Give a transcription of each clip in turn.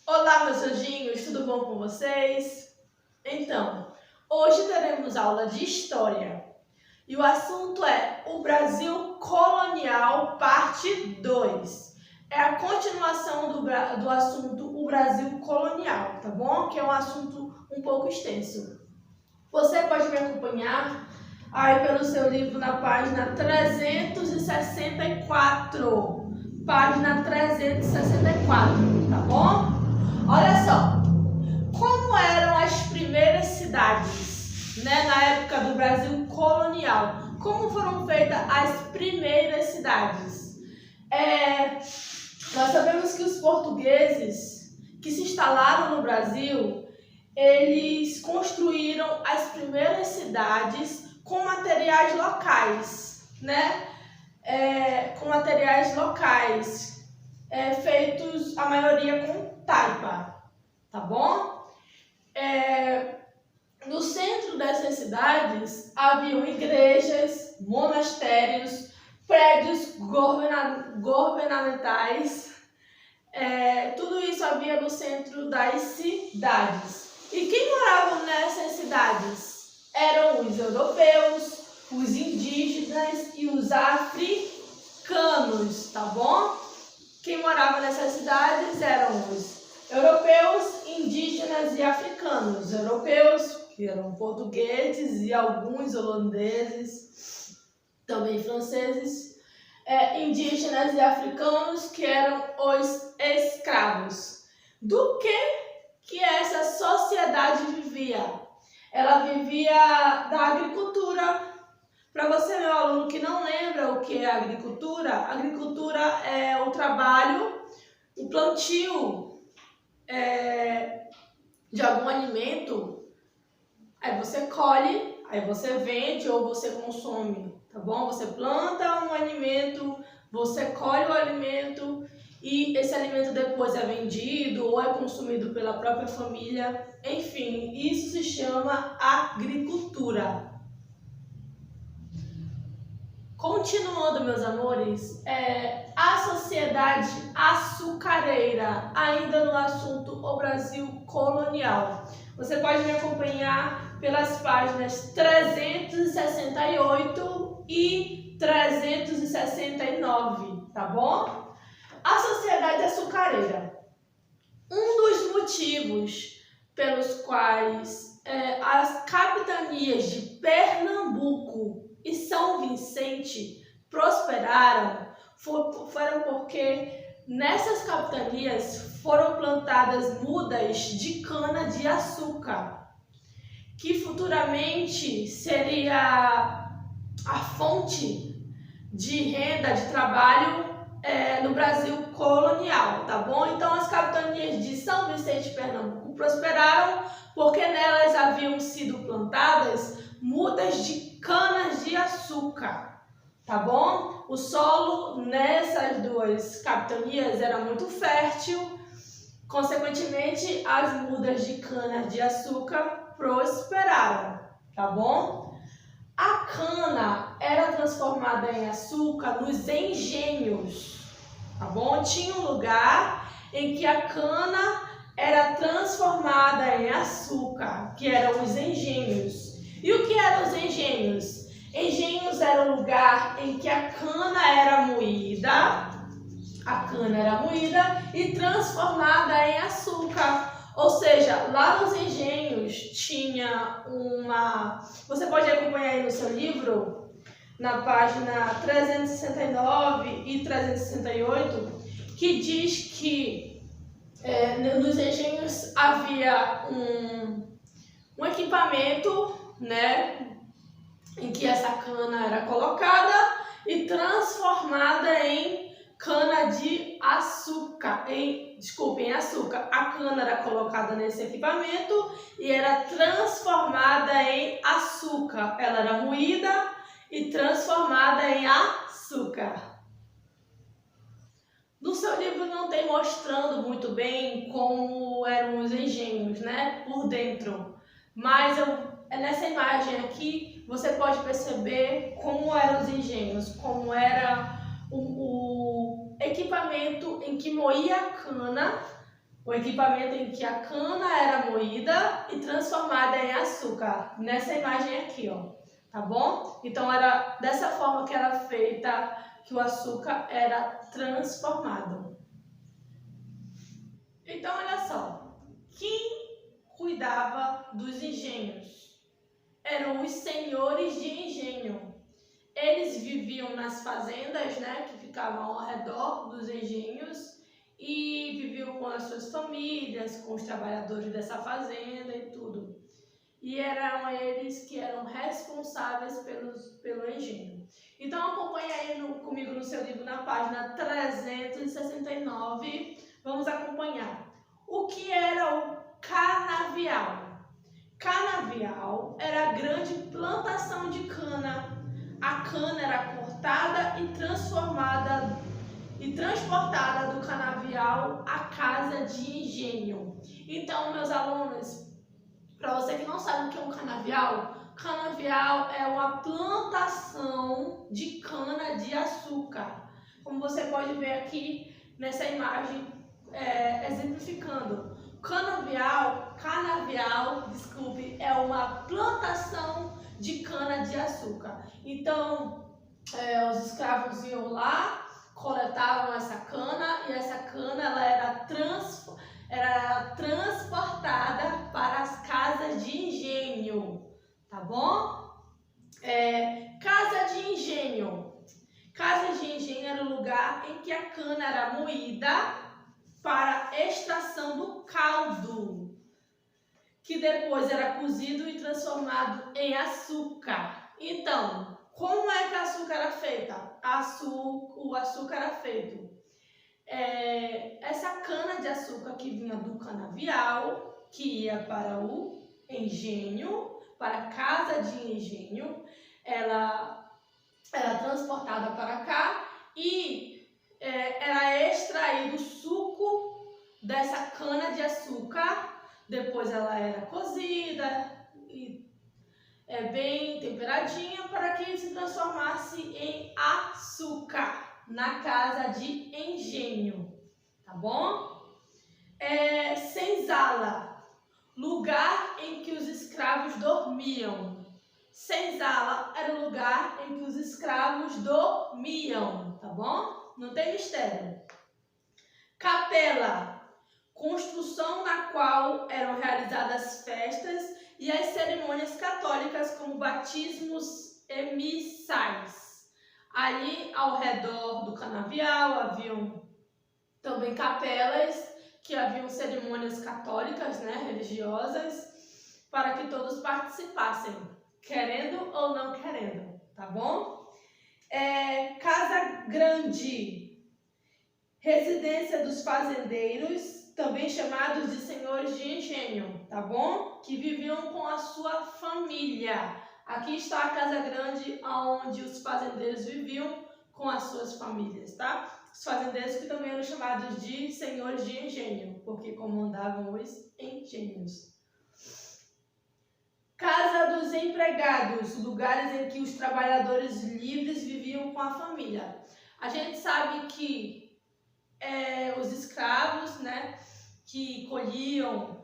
Olá, meus anjinhos, tudo bom com vocês? Então, hoje teremos aula de História e o assunto é o Brasil Colonial, parte 2. É a continuação do assunto o Brasil Colonial, tá bom? Que é um assunto um pouco extenso. Você pode me acompanhar aí pelo seu livro na página 364. Página 364, tá bom? Olha só, como eram as primeiras cidades, né, na época do Brasil colonial? Como foram feitas as primeiras cidades? Nós sabemos que os portugueses que se instalaram no Brasil, eles construíram as primeiras cidades com materiais locais, né? Com materiais locais, feitos a maioria com taipa, tá bom? No centro dessas cidades haviam igrejas, monastérios, prédios governamentais, tudo isso havia no centro das cidades. E quem morava nessas cidades? Eram os europeus, os indígenas e os africanos, tá bom? Quem morava nessas cidades eram os europeus, indígenas e africanos. Os europeus, que eram portugueses e alguns holandeses, também franceses, indígenas e africanos, que eram os escravos. Do que essa sociedade vivia? Ela vivia da agricultura. Para você, meu aluno, que não lembra o que é agricultura é o trabalho, o plantio de algum alimento. Aí você colhe, aí você vende ou você consome, tá bom? Você planta um alimento, você colhe o alimento e esse alimento depois é vendido ou é consumido pela própria família. Enfim, isso se chama agricultura. Continuando, meus amores, a sociedade açucareira, ainda no assunto o Brasil colonial. Você pode me acompanhar pelas páginas 368 e 369, tá bom? A sociedade açucareira. Um dos motivos pelos quais as capitanias de Pernambuco e São Vicente prosperaram foram porque nessas capitanias foram plantadas mudas de cana-de-açúcar, que futuramente seria a fonte de renda, de trabalho no Brasil colonial, tá bom? Então as capitanias de São Vicente e Pernambuco prosperaram porque nelas haviam sido plantadas mudas de canas-de-açúcar, tá bom? O solo nessas duas capitanias era muito fértil, consequentemente as mudas de cana-de-açúcar prosperaram, tá bom? A cana era transformada em açúcar nos engenhos, tá bom? Tinha um lugar em que a cana era transformada em açúcar, que eram os engenhos. E o que eram os engenhos? Engenhos era o lugar em que a cana era moída e transformada em açúcar. Ou seja, lá nos engenhos tinha uma... Você pode acompanhar aí no seu livro, na página 369 e 368, que diz que nos engenhos havia um equipamento, né, em que essa cana era colocada e transformada em cana-de-açúcar, em açúcar. A cana era colocada nesse equipamento e era transformada em açúcar. Ela era moída e transformada em açúcar. No seu livro não tem mostrando muito bem como eram os engenhos, né, por dentro, mas nessa imagem aqui você pode perceber como eram os engenhos, como era o equipamento em que moía a cana O equipamento em que a cana era moída e transformada em açúcar. Nessa imagem aqui, ó, tá bom? Então era dessa forma que era feita, que o açúcar era transformado. Então olha só, quem cuidava dos engenhos eram os senhores de engenho. Eles viviam nas fazendas, né, que ficavam ao redor dos engenhos e viviam com as suas famílias, com os trabalhadores dessa fazenda e tudo. E eram eles que eram responsáveis pelo engenho. Então acompanhe aí comigo no seu livro na página 369. Vamos acompanhar. O que era o canavial? Canavial era a grande plantação de cana. A cana era cortada e transformada e transportada do canavial à casa de engenho. Então, meus alunos, para você que não sabe o que é um canavial, canavial é uma plantação de cana de açúcar. Como você pode ver aqui nessa imagem, exemplificando. Canavial, desculpe, é uma plantação de cana de açúcar. Então, os escravos iam lá, coletavam essa cana e essa cana ela era transportada para as casas de engenho, tá bom? Casa de engenho. Casa de engenho era o lugar em que a cana era moída para a extração do caldo, que depois era cozido e transformado em açúcar. Então, como é que o açúcar era feito? O açúcar era feito. Essa cana de açúcar que vinha do canavial, que ia para o engenho, para a casa de engenho, ela era transportada para cá e era extraído o suco dessa cana de açúcar. Depois ela era cozida e bem temperadinha para que se transformasse em açúcar na casa de engenho, tá bom? Senzala, lugar em que os escravos dormiam. Senzala era o lugar em que os escravos dormiam, tá bom? Não tem mistério. Capela, construção na qual eram realizadas festas e as cerimônias católicas como batismos e missais. Ali ao redor do canavial haviam também capelas que haviam cerimônias católicas, né, religiosas, para que todos participassem, querendo ou não querendo, tá bom? Casa grande, residência dos fazendeiros, também chamados de senhores de engenho, tá bom? Que viviam com a sua família. Aqui está a casa grande onde os fazendeiros viviam com as suas famílias, tá? Os fazendeiros que também eram chamados de senhores de engenho, porque comandavam os engenhos. Casa dos empregados, lugares em que os trabalhadores livres viviam com a família. A gente sabe que os escravos, né, que colhiam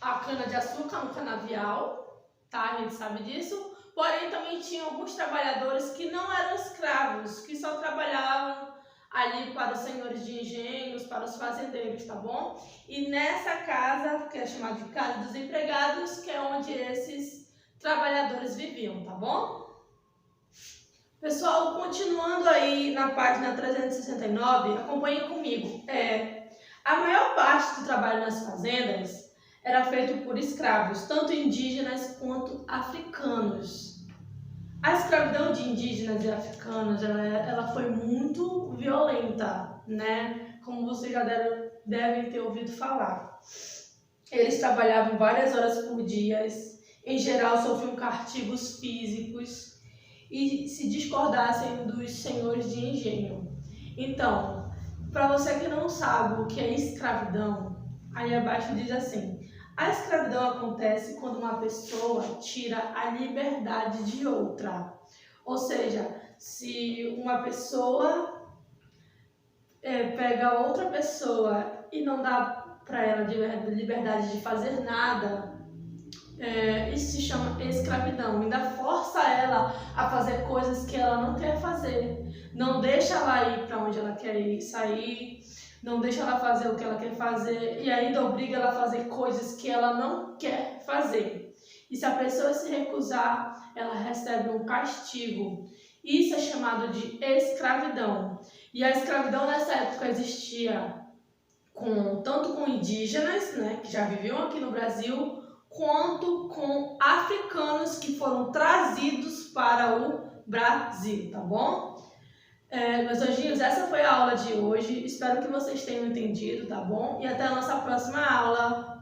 a cana-de-açúcar no canavial, tá? A gente sabe disso. Porém, também tinha alguns trabalhadores que não eram escravos, que só trabalhavam ali para os senhores de engenhos, para os fazendeiros, tá bom? E nessa casa, que é chamada de Casa dos Empregados, que é onde esses trabalhadores viviam, tá bom? Pessoal, continuando aí na página 369, acompanhem comigo. A maior parte do trabalho nas fazendas era feito por escravos, tanto indígenas quanto africanos. A escravidão de indígenas e africanos, ela foi muito violenta, né? Como vocês já devem ter ouvido falar. Eles trabalhavam várias horas por dia, em geral sofriam castigos físicos e se discordassem dos senhores de engenho. Então, para você que não sabe o que é escravidão, aí abaixo diz assim: a escravidão acontece quando uma pessoa tira a liberdade de outra. Ou seja, se uma pessoa pega outra pessoa e não dá para ela liberdade de fazer nada, isso se chama escravidão. Ainda força ela a fazer coisas que ela não quer fazer. Não deixa ela ir para onde ela quer ir, sair. Não deixa ela fazer o que ela quer fazer. E ainda obriga ela a fazer coisas que ela não quer fazer. E se a pessoa se recusar, ela recebe um castigo. Isso é chamado de escravidão. E a escravidão nessa época existia tanto com indígenas, né, que já viviam aqui no Brasil, quanto com africanos que foram trazidos para o Brasil, tá bom? Meus anjinhos, essa foi a aula de hoje. Espero que vocês tenham entendido, tá bom? E até a nossa próxima aula.